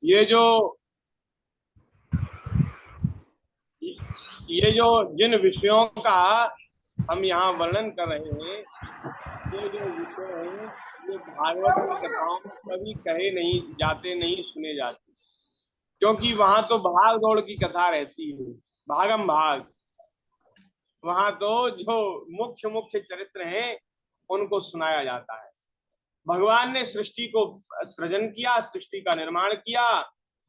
ये जो ये जो जिन विषयों का हम यहाँ वर्णन कर रहे हैं, ये जो विषय हैं, ये भागवत की कथाओं में कभी कहे नहीं जाते, नहीं सुने जाते, क्योंकि वहां तो भाग दौड़ की कथा रहती है, भागम भाग। वहां तो जो मुख्य मुख्य चरित्र हैं उनको सुनाया जाता है। भगवान ने सृष्टि को सृजन किया, सृष्टि का निर्माण किया,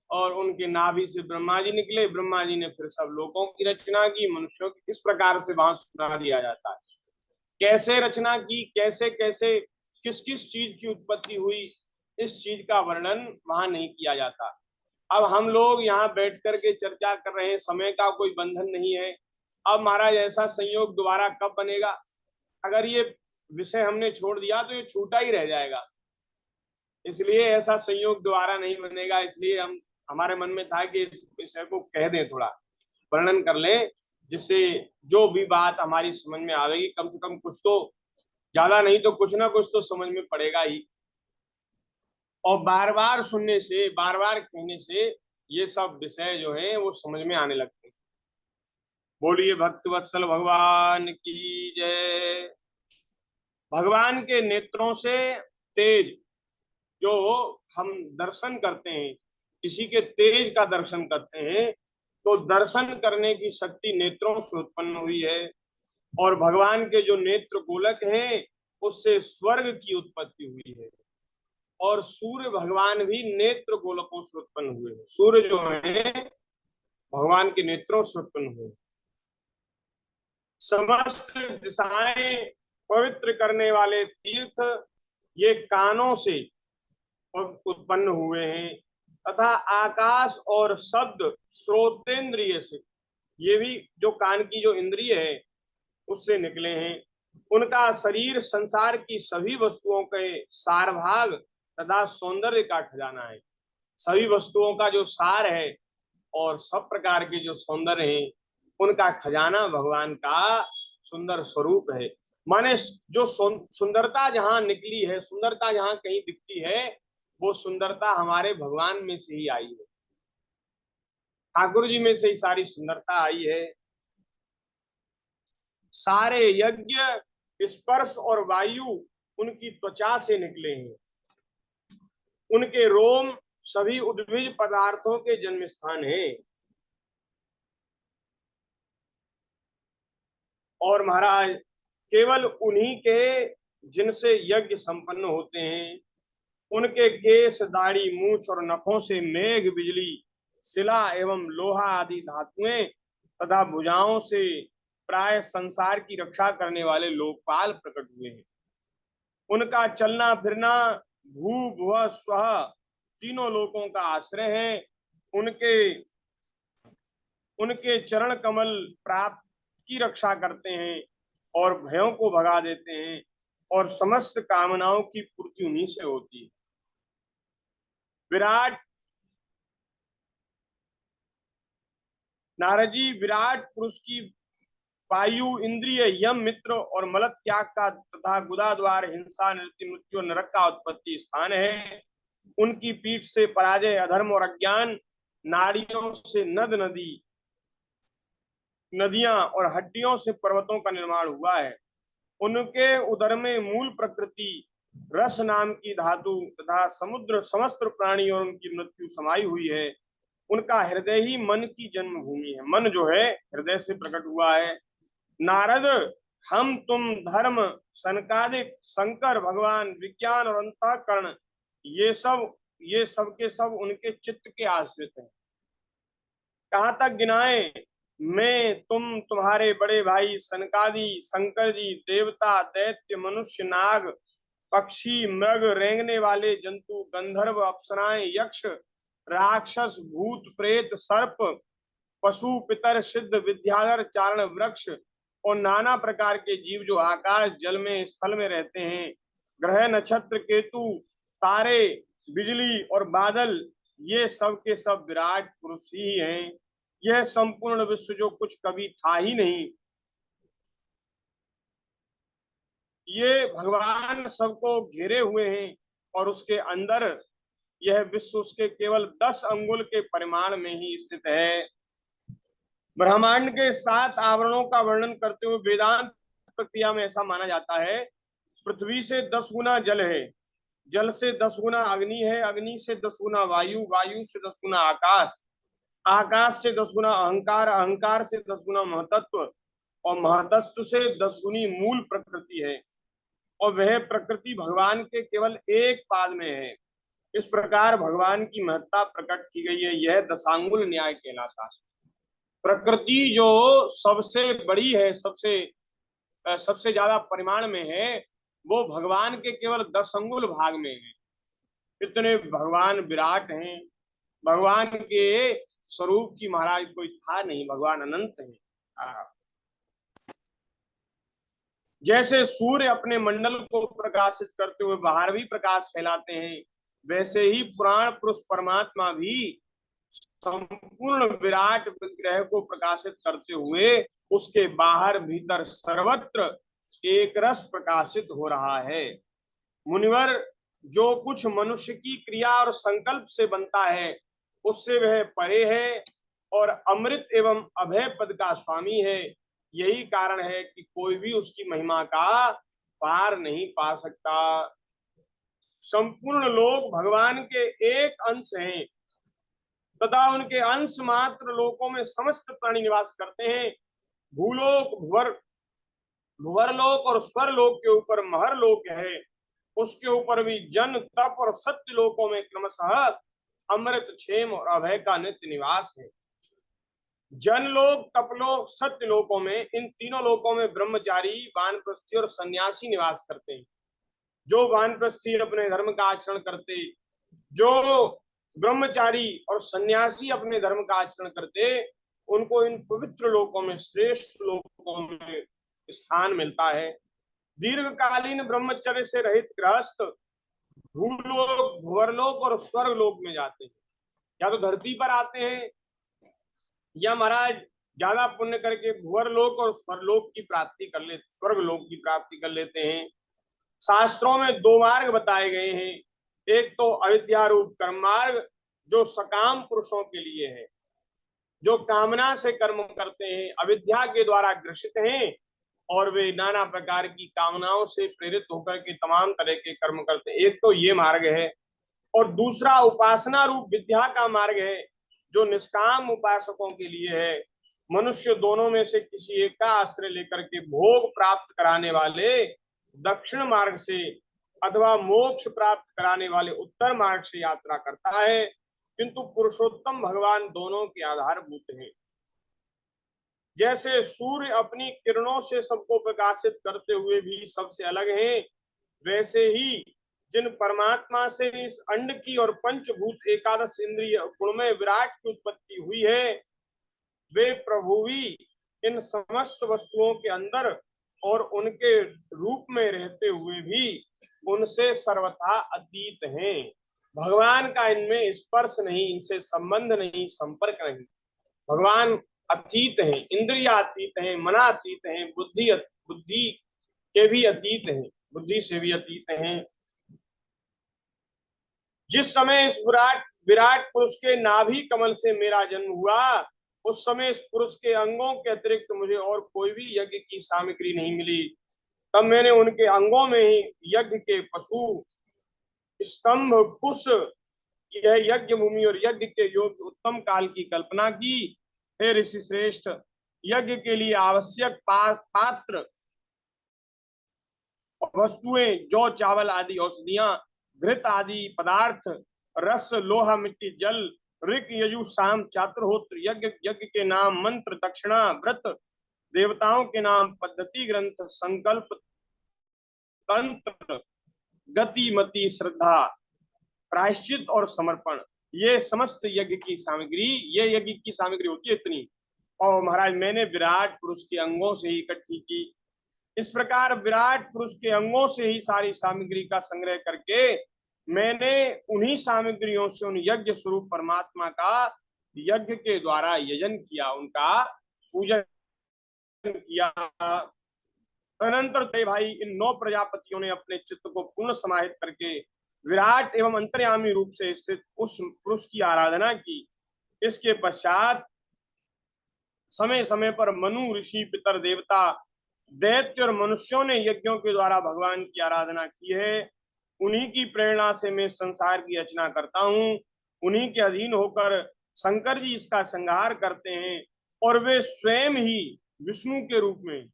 और उनके नाभि से ब्रह्मा जी निकले, ब्रह्मा जी ने फिर सब लोगों की रचना की, मनुष्यों की। इस प्रकार से वहां सुना दिया जाता है कैसे रचना की, कैसे कैसे किस किस चीज की उत्पत्ति हुई, इस चीज का वर्णन वहां नहीं किया जाता। अब हम लोग यहाँ बैठ करके चर्चा कर रहे हैं, समय का कोई बंधन नहीं है। अब महाराज ऐसा संयोग दोबारा कब बनेगा? अगर ये विषय हमने छोड़ दिया तो ये छूटा ही रह जाएगा। इसलिए ऐसा संयोग दोबारा नहीं बनेगा। इसलिए हम हमारे मन में था कि इस विषय को कह दें, थोड़ा वर्णन कर लें, जिससे जो भी बात हमारी समझ में आएगी, कम से कम कुछ तो, ज्यादा नहीं तो कुछ ना कुछ तो समझ में पड़ेगा ही। और बार बार सुनने से, बार बार कहने से ये सब विषय जो है वो समझ में आने लगते हैं। बोलिए भक्त वत्सल भगवान की जय। भगवान के नेत्रों से तेज जो हम दर्शन करते हैं, किसी के तेज का दर्शन करते हैं, तो दर्शन करने की शक्ति नेत्रों से उत्पन्न हुई है। और भगवान के जो नेत्र गोलक हैं, उससे स्वर्ग की उत्पत्ति हुई है। और सूर्य भगवान भी नेत्र गोलकों से उत्पन्न हुए हैं। सूर्य जो है भगवान के नेत्रों से उत्पन्न हुए। समस्त दिशाएं पवित्र करने वाले तीर्थ ये कानों से उत्पन्न हुए हैं, तथा आकाश और शब्द श्रोतेंद्रिय से, ये भी जो कान की जो इंद्रिय है उससे निकले हैं। उनका शरीर संसार की सभी वस्तुओं के सारभाग तथा सौंदर्य का खजाना है। सभी वस्तुओं का जो सार है और सब प्रकार के जो सौंदर्य हैं, उनका खजाना भगवान का सुंदर स्वरूप है। माने जो सुंदरता जहां निकली है, सुंदरता जहां कहीं दिखती है, वो सुंदरता हमारे भगवान में से ही आई है, ठाकुर जी में से ही सारी सुंदरता आई है। सारे यज्ञ, स्पर्श और वायु उनकी त्वचा से निकले हैं। उनके रोम सभी उद्भिज पदार्थों के जन्म स्थान है। और महाराज केवल उन्हीं के जिनसे यज्ञ संपन्न होते हैं, उनके केश, दाढ़ी, मूछ और नखों से मेघ, बिजली, शिला एवं लोहा आदि धातुएं तथा भुजाओं से प्राय संसार की रक्षा करने वाले लोकपाल प्रकट हुए हैं। उनका चलना फिरना भू भुव स्व तीनों लोकों का आश्रय है। उनके उनके चरण कमल प्राप्त की रक्षा करते हैं और भयों को भगा देते हैं, और समस्त कामनाओं की पूर्ति उन्हीं से होती है। विराट नारद जी विराट पुरुष की वायु, इंद्रिय, यम, मित्र और मल त्याग का तथा गुदा द्वार, हिंसा, नृत्य, मृत्यु, नरक का उत्पत्ति स्थान है। उनकी पीठ से पराजय, अधर्म और अज्ञान, नाड़ियों से नद नदी नदियां और हड्डियों से पर्वतों का निर्माण हुआ है। उनके उदर में मूल प्रकृति, रस नाम की धातु तथा समुद्र, समस्त प्राणी और उनकी मृत्यु समाई हुई है। उनका हृदय ही मन की जन्मभूमि है। मन जो है हृदय से प्रकट हुआ है। नारद, हम तुम धर्म, सनकादिक, शंकर भगवान, विज्ञान और अंतःकरण, ये सब के सब उनके चित्त के आश्रित हैं। कहाँ तक गिनाए? मैं, तुम, तुम्हारे बड़े भाई सनकादि, शंकर जी, देवता, दैत्य, मनुष्य, नाग, पक्षी, मृग, रेंगने वाले जंतु, गंधर्व, अप्सराएं, यक्ष, राक्षस, भूत, प्रेत, सर्प, पशु, पितर, सिद्ध, विद्याधर, चारण, वृक्ष और नाना प्रकार के जीव जो आकाश, जल में, स्थल में रहते हैं, ग्रह, नक्षत्र, केतु, तारे, बिजली और बादल, ये सब के सब विराट पुरुष ही हैं। यह संपूर्ण विश्व जो कुछ कभी था ही नहीं, ये भगवान सबको घेरे हुए हैं और उसके अंदर यह विश्व उसके केवल 10 अंगुल के परिमाण में ही स्थित है। ब्रह्मांड के 7 आवरणों का वर्णन करते हुए वेदांत प्रक्रिया में ऐसा माना जाता है, पृथ्वी से 10 गुना जल है, जल से 10 गुना अग्नि है, अग्नि से 10 गुना वायु, वायु से 10 गुना आकाश, आकाश से 10 गुना अहंकार, अहंकार से 10 गुना महतत्व और महतत्व से 10 गुनी मूल प्रकृति है। और वह प्रकृति भगवान के केवल एक पाद में है। इस प्रकार भगवान की महत्ता प्रकट की गई है। यह दशांगुल न्याय कहलाता है। प्रकृति जो सबसे बड़ी है, सबसे ज्यादा परिमाण में है, वो भगवान के केवल 10 अंगुल भाग में है। इतने भगवान विराट हैं। भगवान के स्वरूप की महाराज कोई था नहीं, भगवान अनंत है। जैसे सूर्य अपने मंडल को प्रकाशित करते हुए बाहर भी प्रकाश फैलाते हैं, वैसे ही पुराण पुरुष परमात्मा भी संपूर्ण विराट विग्रह को प्रकाशित करते हुए उसके बाहर भीतर सर्वत्र एक रस प्रकाशित हो रहा है। मुनिवर, जो कुछ मनुष्य की क्रिया और संकल्प से बनता है उससे वह परे है और अमृत एवं अभय पद का स्वामी है। यही कारण है कि कोई भी उसकी महिमा का पार नहीं पा सकता। संपूर्ण लोग भगवान के एक अंश हैं तथा उनके अंश मात्र लोकों में समस्त प्राणी निवास करते हैं। भूलोक, भुवरलोक और स्वरलोक के ऊपर महरलोक है, उसके ऊपर भी जन, तप और सत्य लोकों में क्रमशः अमृत, क्षेम और अभय का नित्य निवास है। जनलोक, तपलोक, सत्य लोकों में, इन तीनों लोकों में ब्रह्मचारी, वानप्रस्थी और सन्यासी निवास करते हैं। जो वानप्रस्थी अपने धर्म का आचरण करते, जो ब्रह्मचारी और सन्यासी अपने धर्म का आचरण करते, उनको इन पवित्र लोकों में, श्रेष्ठ लोकों में स्थान मिलता है। दीर्घकालीन ब्रह्मचर्य से रहित गृहस्थ भूलोक, भुवरलोक और स्वर्गलोक में जाते हैं। या तो धरती पर आते हैं या महाराज ज्यादा पुण्य करके भुवरलोक और स्वर्गलोक की प्राप्ति कर लेते, स्वर्गलोक की प्राप्ति कर लेते हैं। शास्त्रों में 2 मार्ग बताए गए हैं। एक तो अविद्या रूप कर्म मार्ग, जो सकाम पुरुषों के लिए है, जो कामना से कर्म करते हैं, अविद्या के द्वारा ग्रसित हैं और वे नाना प्रकार की कामनाओं से प्रेरित होकर के तमाम तरह के कर्म करते हैं। एक तो ये मार्ग है। और दूसरा उपासना रूप विद्या का मार्ग है, जो निष्काम उपासकों के लिए है। मनुष्य दोनों में से किसी एक का आश्रय लेकर के भोग प्राप्त कराने वाले दक्षिण मार्ग से अथवा मोक्ष प्राप्त कराने वाले उत्तर मार्ग से यात्रा करता है, किंतु पुरुषोत्तम भगवान दोनों के आधारभूत हैं। जैसे सूर्य अपनी किरणों से सबको प्रकाशित करते हुए भी सबसे अलग हैं, वैसे ही जिन परमात्मा से इस अंड की और पंचभूत एकादश इंद्रिय गुणमय विराट की उत्पत्ति हुई है, वे प्रभु भी इन समस्त वस्तुओं के अंदर और उनके रूप में रहते हुए भी उनसे सर्वथा अतीत हैं। भगवान का इनमें स्पर्श नहीं, इनसे संबंध नहीं, संपर्क नहीं। भगवान अतीत हैं, इंद्रिया अतीत हैं, मना अतीत हैं, बुद्धि के भी अतीत हैं, बुद्धि से भी अतीत हैं। जिस समय इस विराट विराट पुरुष के नाभि कमल से मेरा जन्म हुआ, उस समय इस पुरुष के अंगों के अतिरिक्त मुझे और कोई भी यज्ञ की सामग्री नहीं मिली। तब मैंने उनके अंगों में ही यज्ञ के पशु, स्तंभ, कुश, यह यज्ञ भूमि और यज्ञ के योग्य उत्तम काल की कल्पना की। हे ऋषि श्रेष्ठ, यज्ञ के लिए आवश्यक पात्र, वस्तुएं, जौ, चावल आदि औषधियां, घृत आदि पदार्थ, रस, लोहा, मिट्टी, जल, ऋक, यजु, साम, चातुर्होत्र, यज्ञ के नाम, मंत्र, दक्षिणा, व्रत, देवताओं के नाम, पद्धति, ग्रंथ, संकल्प, तंत्र, गति, मति, श्रद्धा, प्रायश्चित और समर्पण, ये समस्त यज्ञ की सामग्री, ये यज्ञ की सामग्री होती है इतनी। और महाराज मैंने विराट पुरुष के अंगों से ही इकट्ठी की। इस प्रकार विराट पुरुष के अंगों से ही सारी सामग्री का संग्रह करके मैंने उन्हीं सामग्रियों से उन यज्ञ स्वरूप परमात्मा का यज्ञ के द्वारा यजन किया, उनका पूजन किया। अनंतर ते भाई इन 9 प्रजापतियों ने अपने चित्त को पूर्ण समाहित करके विराट एवं अंतर्यामी रूप से स्थित उस पुरुष की आराधना की। इसके पश्चात समय समय पर मनु ऋषि, पितर, देवता, दैत्य और मनुष्यों ने यज्ञों के द्वारा भगवान की आराधना की है। उन्हीं की प्रेरणा से मैं संसार की रचना करता हूँ। उन्हीं के अधीन होकर शंकर जी इसका संहार करते हैं और वे स्वयं ही विष्णु के रूप में,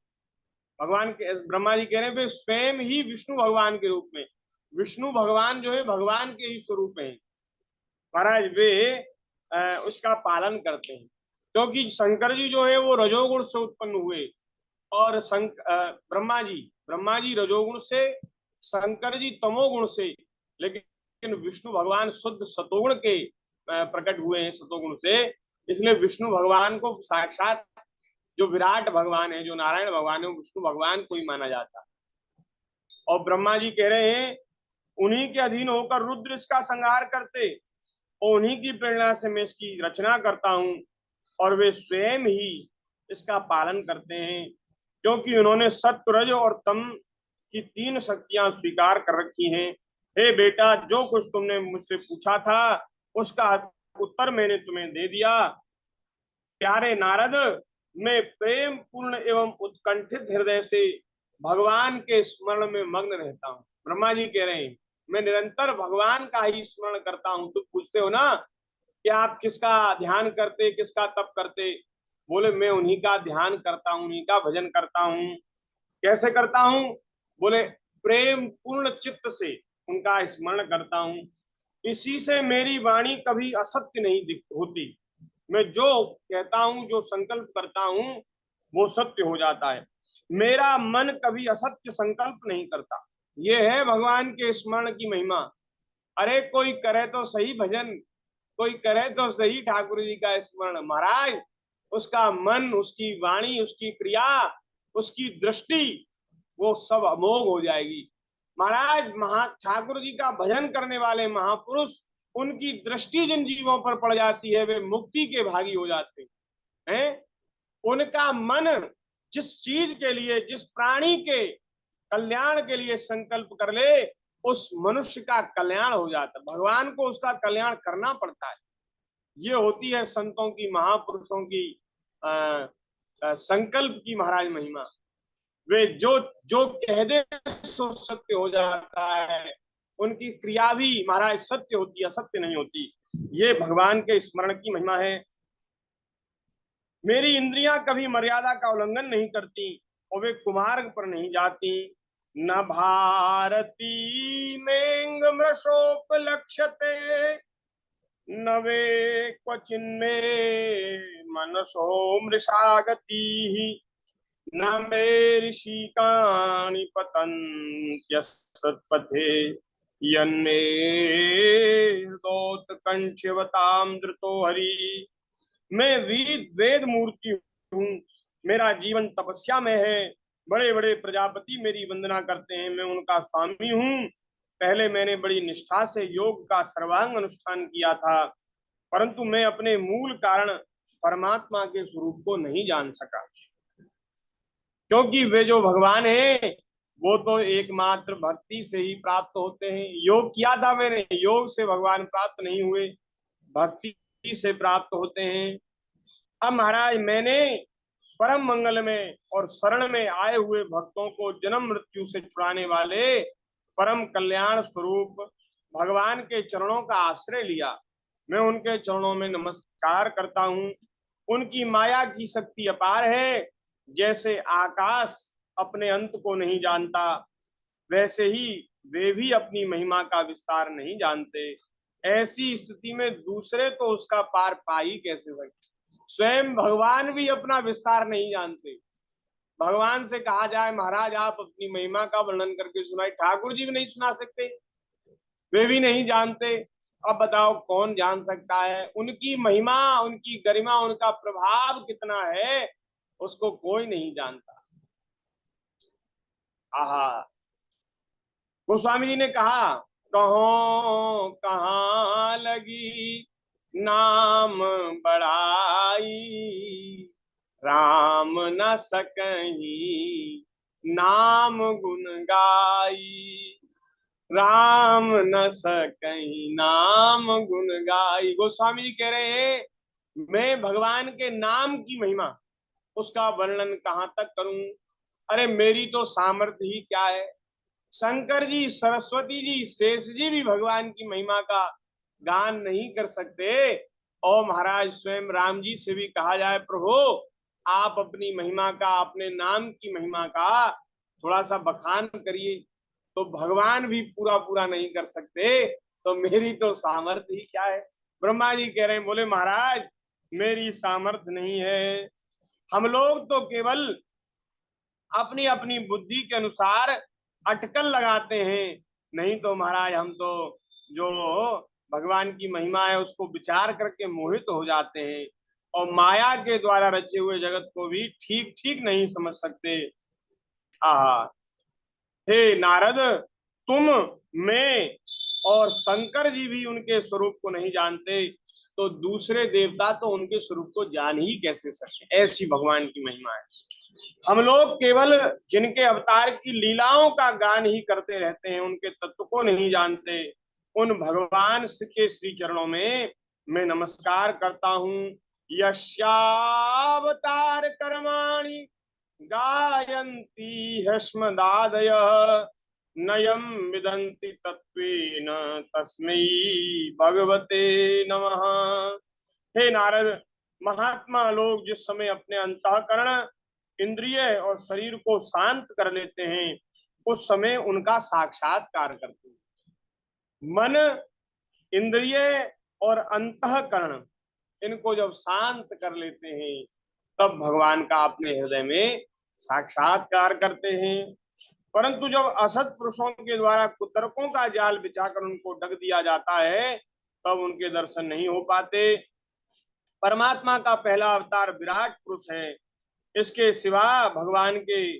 भगवान के, ब्रह्मा जी कह रहे हैं वे स्वयं ही विष्णु भगवान के रूप में, विष्णु भगवान जो है भगवान के ही स्वरूप है महाराज, वे उसका पालन करते हैं। क्योंकि शंकर जी जो है वो रजोगुण से उत्पन्न हुए और ब्रह्मा जी रजोगुण से, शंकर जी तमोगुण से, लेकिन विष्णु भगवान शुद्ध सतोगुण के प्रकट हुए हैं, सतोगुण से। इसलिए विष्णु भगवान को साक्षात जो विराट भगवान है, जो नारायण भगवान है, वो विष्णु भगवान को ही माना जाता है। और ब्रह्मा जी कह रहे हैं उन्हीं के अधीन होकर रुद्र इसका संहार करते और उन्हीं की प्रेरणा से मैं इसकी रचना करता हूं और वे स्वयं ही इसका पालन करते हैं। क्योंकि उन्होंने सत्व, रज और तम की तीन शक्तियां स्वीकार कर रखी हैं। हे बेटा, जो कुछ तुमने मुझसे पूछा था उसका उत्तर मैंने तुम्हें दे दिया। प्यारे नारद, मैं प्रेम पूर्ण एवं उत्कंठित हृदय से भगवान के स्मरण में मग्न रहता हूँ। ब्रह्मा जी कह रहे हैं मैं निरंतर भगवान का ही स्मरण करता हूँ। तुम पूछते हो ना कि आप किसका ध्यान करते, किसका तप करते, बोले मैं उन्हीं का ध्यान करता हूँ, उन्हीं का भजन करता हूँ। कैसे करता हूँ? बोले प्रेम पूर्ण चित्त से उनका स्मरण करता हूँ। इसी से मेरी वाणी कभी असत्य नहीं होती। मैं जो कहता हूं, जो संकल्प करता हूं, वो सत्य हो जाता है। मेरा मन कभी असत्य संकल्प नहीं करता। ये है भगवान के स्मरण की महिमा। अरे कोई करे तो सही भजन, कोई करे तो सही ठाकुर जी का स्मरण, महाराज उसका मन, उसकी वाणी, उसकी क्रिया, उसकी दृष्टि, वो सब अमोघ हो जाएगी। महाराज ठाकुर जी का भजन करने वाले महापुरुष, उनकी दृष्टि जिन जीवों पर पड़ जाती है वे मुक्ति के भागी हो जाते हैं। उनका मन जिस चीज के लिए, जिस प्राणी के कल्याण के लिए संकल्प कर ले, उस मनुष्य का कल्याण हो जाता है। भगवान को उसका कल्याण करना पड़ता है। ये होती है संतों की, महापुरुषों की संकल्प की महाराज महिमा। वे जो जो कह दे सो सत्य हो जाता है। उनकी क्रिया भी महाराज सत्य होती है, असत्य नहीं होती। ये भगवान के स्मरण की महिमा है। मेरी इंद्रियां कभी मर्यादा का उल्लंघन नहीं करती और वे कुमार्ग पर नहीं जाती। न भारती मेंग मृषोपलक्ष्यते, न वे क्वचिन्मे मनसो मृषागति, न मे ऋषिकाणि पतन्त्यसत्पथे, यन्मे हृदोत्कंठ्यवतां धृतो हरि। मैं वेद मूर्ति हूँ, मेरा जीवन तपस्या में है। बड़े बड़े प्रजापति मेरी वंदना करते हैं, मैं उनका स्वामी हूँ। पहले मैंने बड़ी निष्ठा से योग का सर्वांग अनुष्ठान किया था, परंतु मैं अपने मूल कारण परमात्मा के स्वरूप को नहीं जान सका। क्योंकि वे जो भगवान हैं वो तो एकमात्र भक्ति से ही प्राप्त होते हैं। योग किया था मैंने, योग से भगवान प्राप्त नहीं हुए, भक्ति से प्राप्त होते हैं। अब महाराज मैंने परम मंगल में और शरण में आए हुए भक्तों को जन्म मृत्यु से छुड़ाने वाले परम कल्याण स्वरूप भगवान के चरणों का आश्रय लिया। मैं उनके चरणों में नमस्कार करता हूँ। उनकी माया की शक्ति अपार है। जैसे आकाश अपने अंत को नहीं जानता, वैसे ही वे भी अपनी महिमा का विस्तार नहीं जानते। ऐसी स्थिति में दूसरे तो उसका पार पा ही कैसे सकते। स्वयं भगवान भी अपना विस्तार नहीं जानते। भगवान से कहा जाए महाराज आप अपनी महिमा का वर्णन करके सुनाए, ठाकुर जी भी नहीं सुना सकते, वे भी नहीं जानते। अब बताओ कौन जान सकता है उनकी महिमा, उनकी गरिमा, उनका प्रभाव कितना है, उसको कोई नहीं जानता। आहा, गोस्वामी जी ने कहा कहो कहाँ लगी नाम बढ़ाई, राम न सकही नाम गुण गाई। राम न सकहीं नाम गुण गाई। गोस्वामी जी कह रहे हैं मैं भगवान के नाम की महिमा उसका वर्णन कहाँ तक करूं। अरे मेरी तो सामर्थ्य ही क्या है। शंकर जी, सरस्वती जी, शेष जी भी भगवान की महिमा का गान नहीं कर सकते। और महाराज स्वयं राम जी से भी कहा जाए प्रभु आप अपनी महिमा का, अपने नाम की महिमा का थोड़ा सा बखान करिए, तो भगवान भी पूरा पूरा नहीं कर सकते, तो मेरी तो सामर्थ्य ही क्या है। ब्रह्मा जी कह रहे हैं, बोले महाराज मेरी सामर्थ्य नहीं है। हम लोग तो केवल अपनी अपनी बुद्धि के अनुसार अटकल लगाते हैं, नहीं तो महाराज हम तो जो भगवान की महिमा है उसको विचार करके मोहित हो जाते हैं और माया के द्वारा रचे हुए जगत को भी ठीक ठीक नहीं समझ सकते। आहा, हे नारद, तुम, मैं और शंकर जी भी उनके स्वरूप को नहीं जानते, तो दूसरे देवता तो उनके स्वरूप को जान ही कैसे सकते। ऐसी भगवान की महिमा है। हम लोग केवल जिनके अवतार की लीलाओं का गान ही करते रहते हैं, उनके तत्व को नहीं जानते। उन भगवान के श्री चरणों में मैं नमस्कार करता हूँ। यस्यावतार कर्माणि गायन्ति हस्मदादयः नयं विदन्ति तत्त्वेन तस्मै भगवते नमः। हे नारद, महात्मा लोग जिस समय अपने अंतःकरण, इंद्रिय और शरीर को शांत कर लेते हैं, उस समय उनका साक्षात्कार करते हैं। मन, इंद्रिय और अंतःकरण इनको जब शांत कर लेते हैं, तब भगवान का अपने हृदय में साक्षात्कार करते हैं। परंतु जब असत पुरुषों के द्वारा कुतर्कों का जाल बिछाकर उनको डग दिया जाता है, तब उनके दर्शन नहीं हो पाते। परमात्मा का पहला अवतार विराट पुरुष है। इसके सिवा भगवान के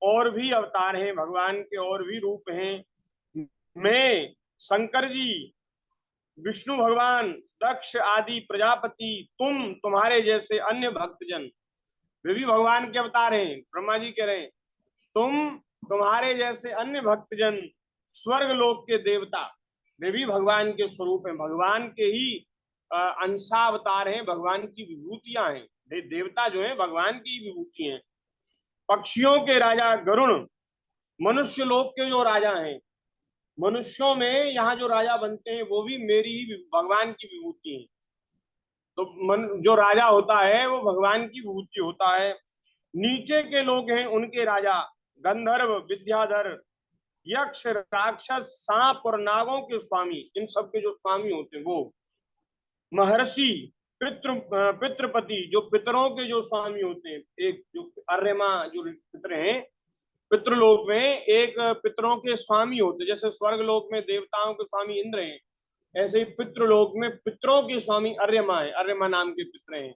और भी अवतार हैं, भगवान के और भी रूप हैं। मैं, शंकर जी, विष्णु भगवान, दक्ष आदि प्रजापति, तुम्हारे जैसे अन्य भक्तजन, वे भी भगवान के अवतार हैं। ब्रह्मा जी कह रहे हैं तुम्हारे जैसे अन्य भक्तजन, स्वर्ग लोक के देवता, वे भी भगवान के स्वरूप हैं, भगवान के ही अंशावतार हैं, भगवान की विभूतियां हैं। देवता जो है भगवान की विभूति हैं। पक्षियों के राजा गरुण, मनुष्य लोक के जो राजा हैं, मनुष्यों में यहाँ जो राजा बनते हैं वो भी मेरी ही भगवान की विभूति है। तो जो राजा होता है वो भगवान की विभूति होता है। नीचे के लोग हैं उनके राजा गंधर्व, विद्याधर, यक्ष, राक्षस, सांप और नागों के स्वामी, इन सब के जो स्वामी होते हैं वो महर्षि, पितृपति, जो पितरों के जो स्वामी होते हैं। एक जो अर्यमा जो पितर हैं, पितृलोक में एक पितरों के स्वामी होते, जैसे स्वर्ग लोक में देवताओं के स्वामी इंद्र हैं, ऐसे ही पितृलोक में पितरों के स्वामी अर्यमा है, अर्यमा नाम के पितर हैं।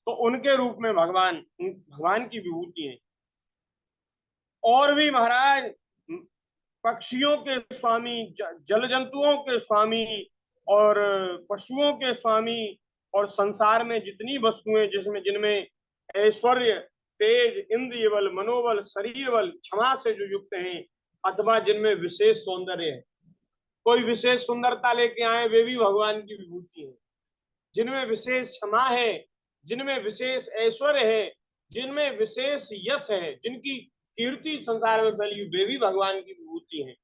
तो उनके रूप में भगवान की विभूति है। और भी महाराज पक्षियों के स्वामी, जल जंतुओं के स्वामी और पशुओं के स्वामी, और संसार में जितनी वस्तुएं जिसमें जिनमें ऐश्वर्य, तेज, इंद्रिय बल, मनोबल, शरीर बल, क्षमा से जो युक्त हैं, अथवा जिनमें विशेष सौंदर्य है, कोई विशेष सुंदरता लेके आए, वे भी भगवान की विभूति है। जिनमें विशेष क्षमा है, जिनमें विशेष ऐश्वर्य है, जिनमें विशेष यश है, जिनकी कीर्ति संसार में फैली, वे भी भगवान की विभूति है।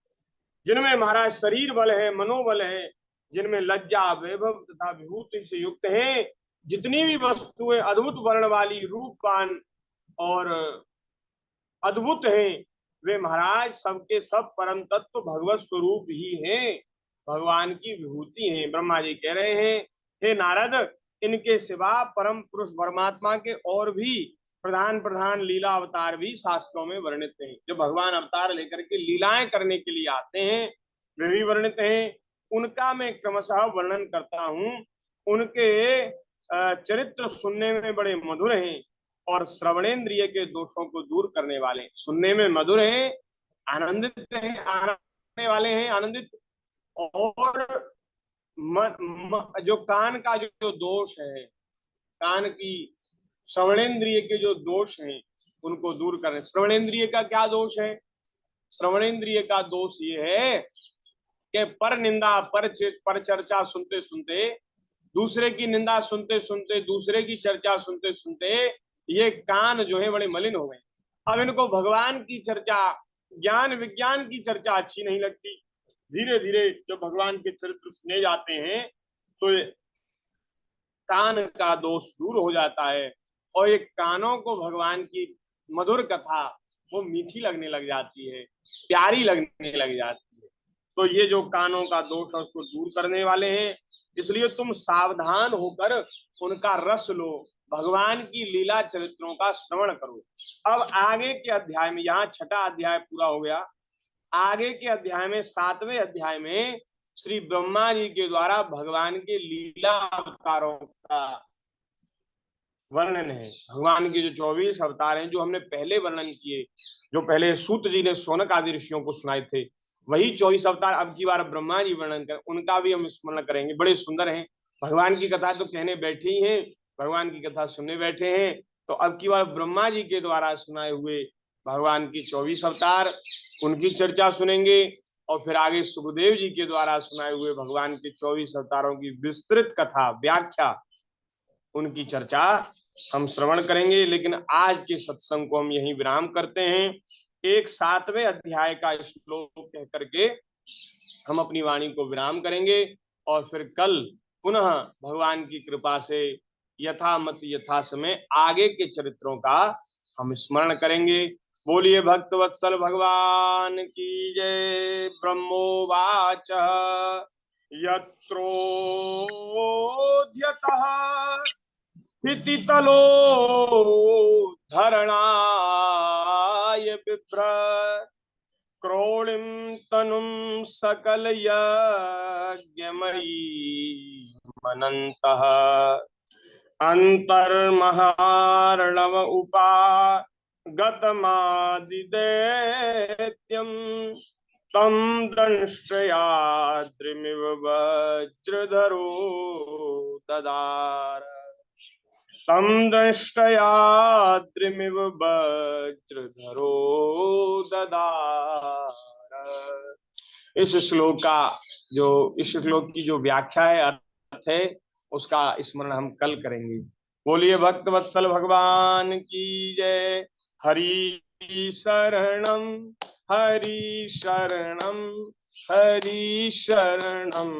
जिनमें महाराज शरीर बल है, मनोबल है, जिनमें लज्जा, वैभव तथा विभूति से युक्त हैं, जितनी भी वस्तुएं अद्भुत वर्ण वाली, रूपवान और अद्भुत हैं, वे महाराज सबके सब परम तत्व भगवत स्वरूप ही हैं, भगवान की विभूति हैं। ब्रह्मा जी कह रहे हैं, हे नारद, इनके सिवा परम पुरुष परमात्मा के और भी प्रधान प्रधान लीला अवतार भी शास्त्रों में वर्णित हैं। जो भगवान अवतार लेकर के लीलाएं करने के लिए आते हैं, वे भी वर्णित हैं। उनका मैं क्रमशः वर्णन करता हूँ। उनके चरित्र सुनने में बड़े मधुर हैं और श्रवणेन्द्रिय के दोषों को दूर करने वाले, सुनने में मधुर हैं, आनंदित हैं, आने वाले हैं, आनंदित। और जो कान का जो दोष है, कान की श्रवणेन्द्रिय के जो दोष हैं, उनको दूर करें। श्रवणेन्द्रिय का क्या दोष है? श्रवणेन्द्रिय का दोष ये है कि पर निंदा पर चर्चा सुनते सुनते, दूसरे की निंदा सुनते सुनते, दूसरे की चर्चा सुनते सुनते ये कान जो है बड़े मलिन हो गए। अब इनको भगवान की चर्चा, ज्ञान विज्ञान की चर्चा अच्छी नहीं लगती। धीरे धीरे जब भगवान के चरित्र सुने जाते हैं तो कान का दोष दूर हो जाता है और ये कानों को भगवान की मधुर कथा वो मीठी लगने लग जाती है, प्यारी लगने लग जाती है। तो ये जो कानों का दोष है उसको दूर करने वाले हैं, इसलिए तुम सावधान होकर उनका रस लो, भगवान की लीला चरित्रों का श्रवण करो। अब आगे के अध्याय में, यहाँ 6वां अध्याय पूरा हो गया, आगे के अध्याय में 7वें अध्याय में श्री ब्रह्मा जी के द्वारा भगवान के लीला अवतारों का वर्णन है। भगवान के जो 24 अवतार हैं जो हमने पहले वर्णन किए, जो पहले सूत जी ने शौनक आदि ऋषियों को सुनाए थे, वही 24 अवतार अब की बार ब्रह्मा जी वर्णन कर, उनका भी हम स्मरण करेंगे। बड़े सुंदर हैं, भगवान की कथा तो कहने बैठे ही हैं, भगवान की कथा सुनने बैठे हैं, तो अब की बार ब्रह्मा जी के द्वारा सुनाए हुए भगवान की 24 अवतार, उनकी चर्चा सुनेंगे। और फिर आगे सुखदेव जी के द्वारा सुनाए हुए भगवान के 24 अवतारों की विस्तृत कथा, व्याख्या, उनकी चर्चा हम श्रवण करेंगे। लेकिन आज के सत्संग को हम यहीं विराम करते हैं। एक 7वें अध्याय का श्लोक कह करके हम अपनी वाणी को विराम करेंगे और फिर कल पुनः भगवान की कृपा से यथामत यथा समय आगे के चरित्रों का हम स्मरण करेंगे। बोलिए भक्त वत्सल भगवान की जय। ब्रह्मोवाच यत्रोध्यतः स्थितितलो धरणाय बिभ्र क्रोणिं तनुं सकल यज्ञमयी मनन्तः अंतर्महार्णव उपागतमादिदैत्यं तं दंष्ट्रयाद्रिमिव वज्रधरो ददार। तं दंष्ट्रयाद्रिमिव वज्रधरो ददार। इस श्लोक की जो व्याख्या है, अर्थ है, उसका स्मरण हम कल करेंगे। बोलिए भक्त वत्सल भगवान की जय। हरि शरणम हरि शरणम हरि शरणम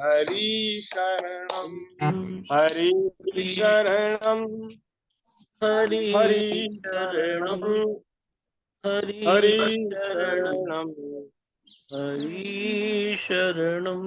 हरि शरणम हरि शरणम हरि हरि शरणम हरि हरि शरणम हरि शरणम।